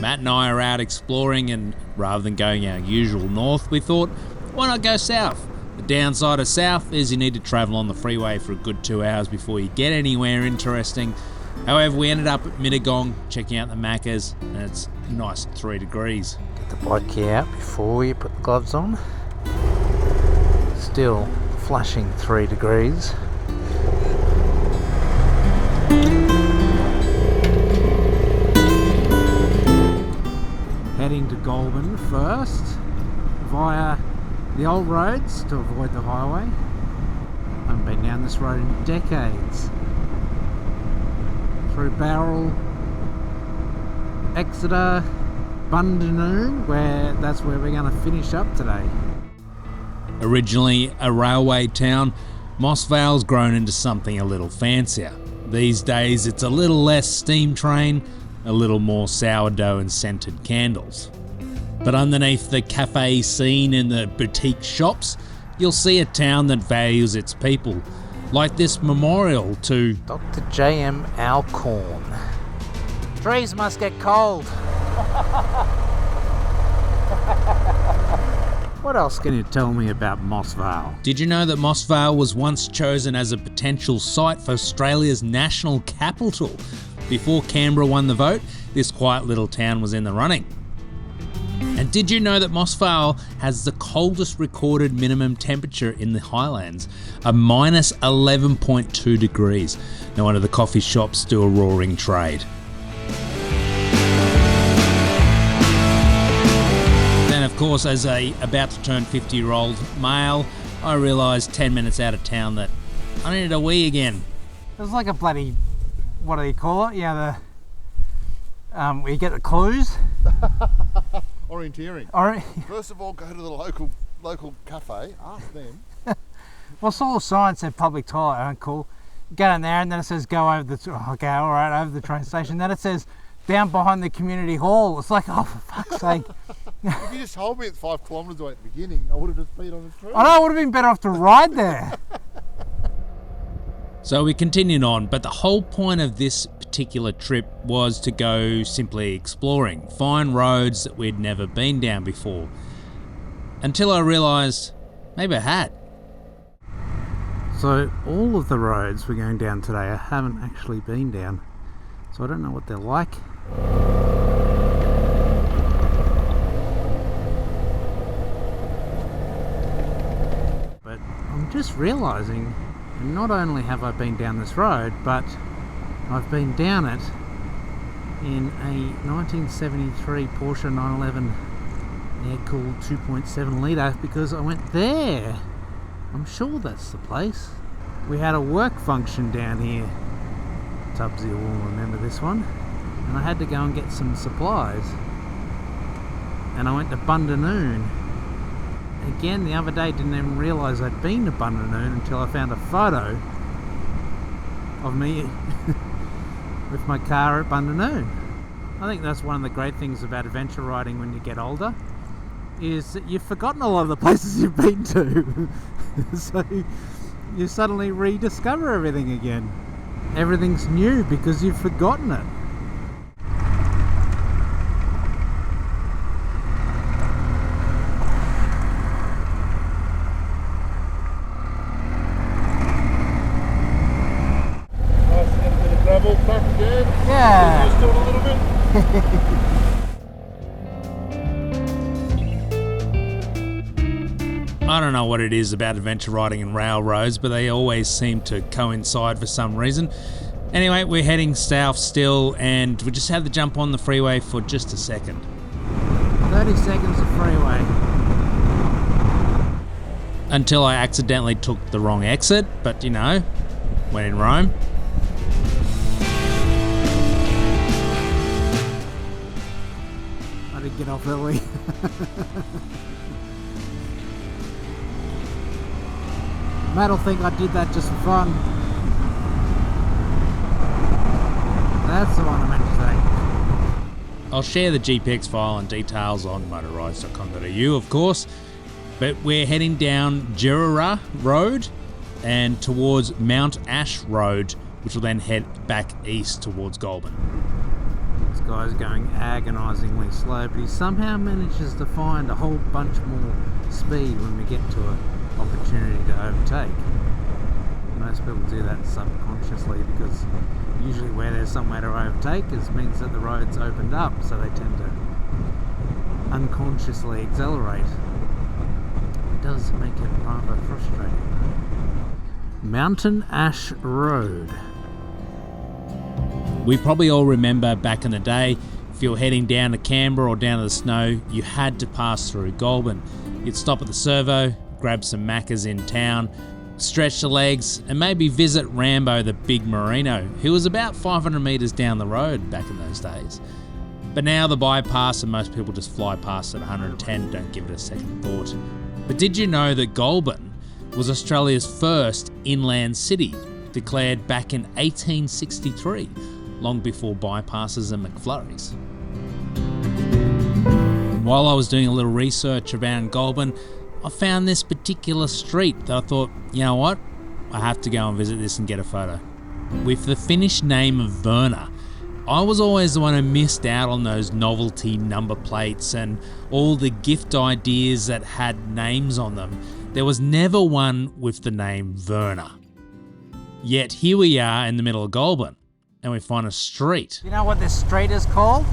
Matt and I are out exploring, and rather than going our usual north, we thought, why not go south? The downside of south is you need to travel on the freeway for a good 2 hours before you get anywhere interesting. However, we ended up at Mittagong, checking out the Maccas, and it's nice at 3 degrees. Get the blood key out before you put the gloves on. Still flashing 3 degrees. Heading to Goulburn first, via the old roads to avoid the highway. I haven't been down this road in decades. Through Barrel, Exeter, Bundanoon, that's where we're going to finish up today. Originally a railway town, Moss Vale's grown into something a little fancier. These days it's a little less steam train, a little more sourdough and scented candles. But underneath the cafe scene and the boutique shops, you'll see a town that values its people, like this memorial to Dr. J.M. Alcorn. Trees must get cold. What else can you tell me about Moss Vale? Did you know that Moss Vale was once chosen as a potential site for Australia's national capital? Before Canberra won the vote, this quiet little town was in the running. And did you know that Moss Vale has the coldest recorded minimum temperature in the Highlands, a minus 11.2 degrees? No wonder the coffee shops do a roaring trade. Then of course, as a about to turn 50-year-old male, I realised 10 minutes out of town that I needed a wee again. It was like a bloody, what do you call it? Yeah, where you get the clues. Orienteering. First of all, go to the local cafe, ask them. Well, saw a sign said public toilet, oh, cool. Go down there and then it says go over over the train station. Then it says down behind the community hall. It's like, oh, for fuck's sake. If you just told me it's 5 kilometres away at the beginning, I would have just been on the street. I know, I would have been better off to ride there. So we continued on, but the whole point of this particular trip was to go simply exploring, find roads that we'd never been down before. Until I realised maybe I had. So all of the roads we're going down today I haven't actually been down, so I don't know what they're like. But I'm just realising, not only have I been down this road, but I've been down it in a 1973 Porsche 911 air-cooled 2.7 litre because I went there. I'm sure that's the place. We had a work function down here. Tubbsy will remember this one. And I had to go and get some supplies. And I went to Bundanoon. Again, the other day, didn't even realise I'd been to Bundanoon until I found a photo of me with my car at Bundanoon. I think that's one of the great things about adventure riding when you get older, is that you've forgotten a lot of the places you've been to. So you suddenly rediscover everything again. Everything's new because you've forgotten it. Yeah. Just do it a little bit. I don't know what it is about adventure riding and railroads, but they always seem to coincide for some reason. Anyway, we're heading south still, and we just had to jump on the freeway for just a second. 30 seconds of freeway. Until I accidentally took the wrong exit, but you know, when in Rome. I did get off early. Matt will think I did that just for fun. That's the one I meant to say. I'll share the GPX file and details on motorrides.com.au, of course, but we're heading down Gerrara Road and towards Mount Ash Road, which will then head back east towards Goulburn. This guy's going agonisingly slow, but he somehow manages to find a whole bunch more speed when we get to an opportunity to overtake. Most people do that subconsciously because usually where there's somewhere to overtake means that the road's opened up, so they tend to unconsciously accelerate. It does make it rather frustrating. Mountain Ash Road. We probably all remember back in the day, if you were heading down to Canberra or down to the Snow, you had to pass through Goulburn. You'd stop at the servo, grab some macas in town, stretch the legs, and maybe visit Rambo the Big Merino, who was about 500 metres down the road back in those days. But now the bypass and most people just fly past at 110, don't give it a second thought. But did you know that Goulburn was Australia's first inland city, declared back in 1863, long before bypasses and McFlurries? And while I was doing a little research around Goulburn, I found this particular street that I thought, you know what, I have to go and visit this and get a photo. With the Finnish name of Verna, I was always the one who missed out on those novelty number plates and all the gift ideas that had names on them. There was never one with the name Verna. Yet here we are in the middle of Goulburn, and we find a street. You know what this street is called?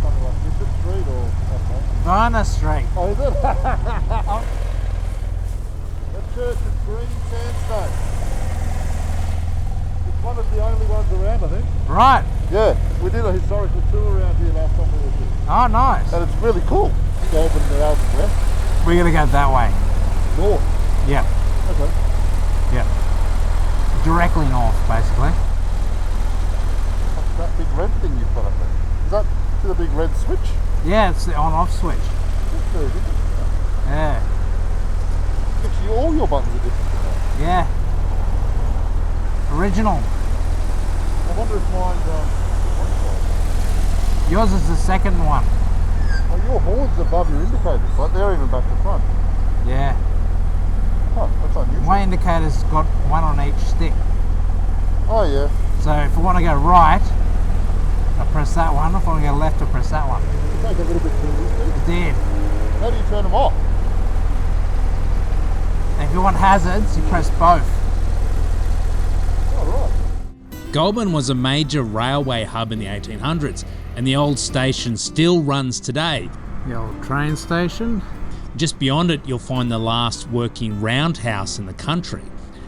Something like Bishop Street or something. Verna Street. Oh, is it? That church is green sandstone. It's one of the only ones around, I think. Right. Yeah, we did a historical tour around here last time we were here. Oh, nice. And it's really cool. Goulburn and out west. We're going to go that way. North. Yep. Okay. Yep. Directly north, basically. What's that big red thing you've got up there? Is that the big red switch? Yeah, it's the on-off switch. That's very good. Yeah. Actually, all your buttons are different. Yeah. Original. I wonder if mine's Yours is the second one. oh, your horn's above your indicators, like they're even back to front. Yeah. Oh, that's unusual. My indicator's got one on each stick. Oh yeah. So if I want to go right, I press that one. If I want to go left, I press that one. You take a little bit too easy. It did. How do you turn them off? And if you want hazards, you press both. Oh right. Goulburn was a major railway hub in the 1800s, and the old station still runs today. The old train station. Just beyond it, you'll find the last working roundhouse in the country.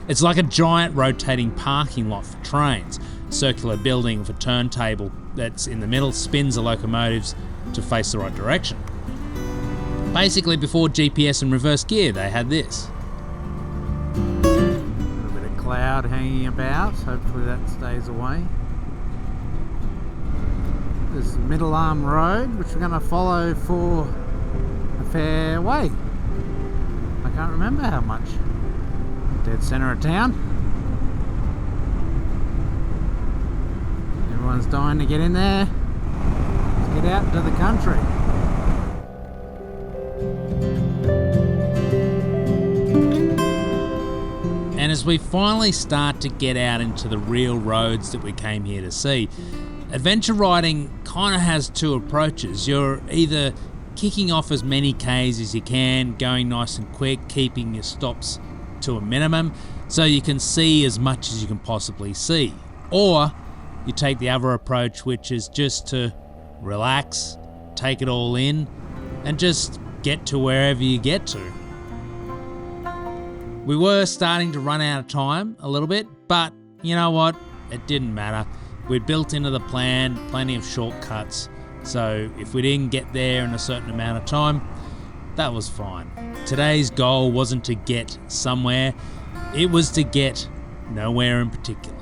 It's like a giant rotating parking lot for trains, circular building for turntable that's in the middle spins the locomotives to face the right direction. Basically, before GPS and reverse gear, they had this. A little bit of cloud hanging about. Hopefully that stays away. This is Middle Arm Road, which we're going to follow for a fair way. I can't remember how much. Dead centre of town. Everyone's dying to get in there. Let's get out into the country. And as we finally start to get out into the real roads that we came here to see, adventure riding kind of has two approaches. You're either kicking off as many Ks as you can, going nice and quick, keeping your stops to a minimum so you can see as much as you can possibly see. Or you take the other approach, which is just to relax, take it all in, and just get to wherever you get to. We were starting to run out of time a little bit, but you know what? It didn't matter. We'd built into the plan plenty of shortcuts, so if we didn't get there in a certain amount of time, that was fine. Today's goal wasn't to get somewhere, it was to get nowhere in particular.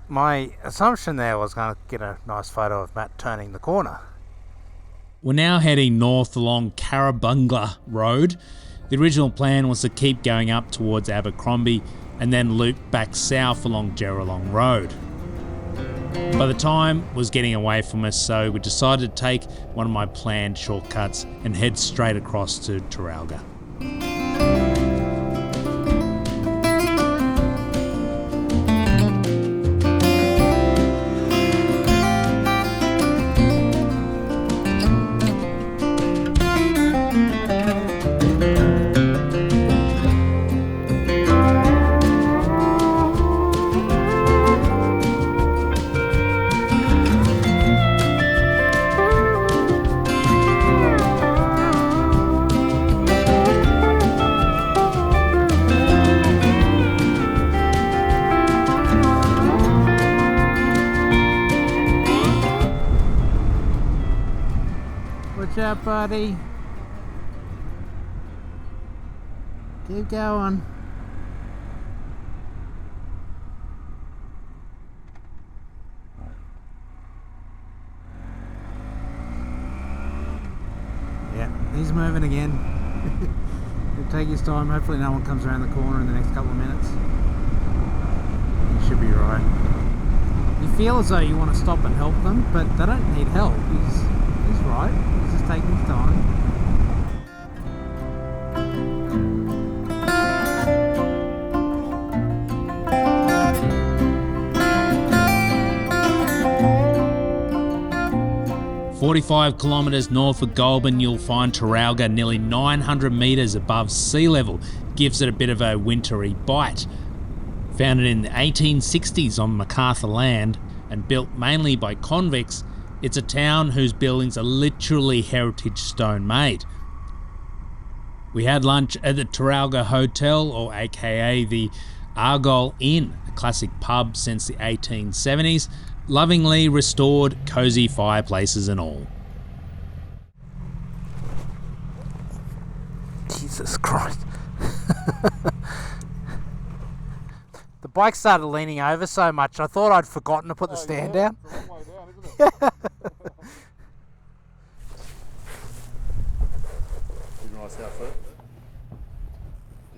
My assumption there was going to get a nice photo of Matt turning the corner. We're now heading north along Taralga Road. The original plan was to keep going up towards Abercrombie and then loop back south along Geralong Road. But the time was getting away from us, so we decided to take one of my planned shortcuts and head straight across to Taralga. 'Watch out, buddy. Keep going. Yeah, he's moving again. He'll take his time. Hopefully no one comes around the corner in the next couple of minutes. He should be right. You feel as though you want to stop and help them, but they don't need help. He's right. He's just taking his time. 45 kilometres north of Goulburn, you'll find Taralga nearly 900 metres above sea level. Gives it a bit of a wintry bite. Founded in the 1860s on MacArthur land and built mainly by convicts, it's a town whose buildings are literally heritage stone made. We had lunch at the Taralga Hotel, or aka the Argyle Inn, a classic pub since the 1870s, lovingly restored, cosy fireplaces and all. Jesus Christ. The bike started leaning over so much, I thought I'd forgotten to put the stand down. It's a long way down, isn't it? Keep nice outfit.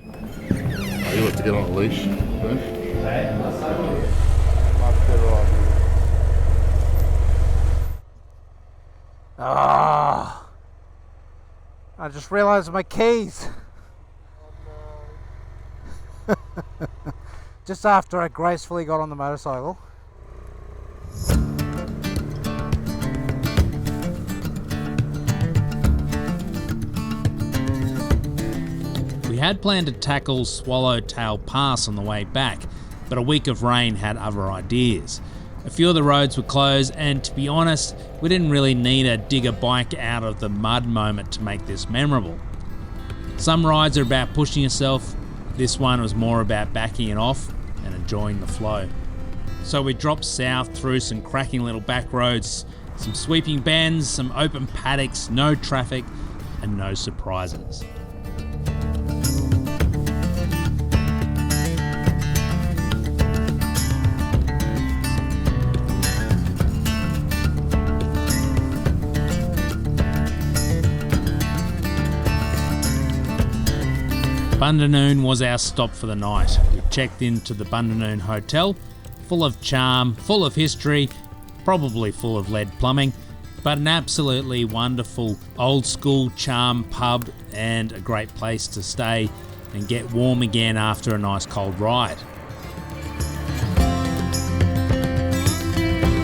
Oh, you have to get on a leash, don't you? Much better idea. Ah! I just realised my keys. Just after I gracefully got on the motorcycle. We had planned to tackle Swallowtail Pass on the way back, but a week of rain had other ideas. A few of the roads were closed, and to be honest, we didn't really need a dig a bike out of the mud moment to make this memorable. Some rides are about pushing yourself, this one was more about backing it off and enjoying the flow. So we dropped south through some cracking little back roads, some sweeping bends, some open paddocks, no traffic, and no surprises. Bundanoon was our stop for the night. We checked into the Bundanoon Hotel, full of charm, full of history, probably full of lead plumbing, but an absolutely wonderful old school charm pub and a great place to stay and get warm again after a nice cold ride.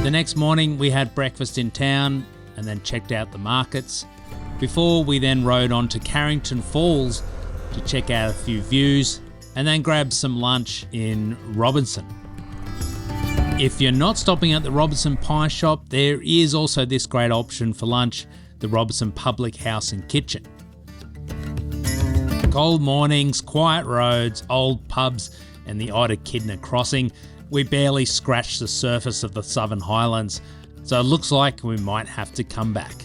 The next morning we had breakfast in town and then checked out the markets before we then rode on to Carrington Falls to check out a few views and then grab some lunch in Robertson. If you're not stopping at the Robertson Pie Shop, there is also this great option for lunch, the Robertson Public House and Kitchen. Cold mornings, quiet roads, old pubs and the odd echidna crossing. We barely scratched the surface of the Southern Highlands, so it looks like we might have to come back.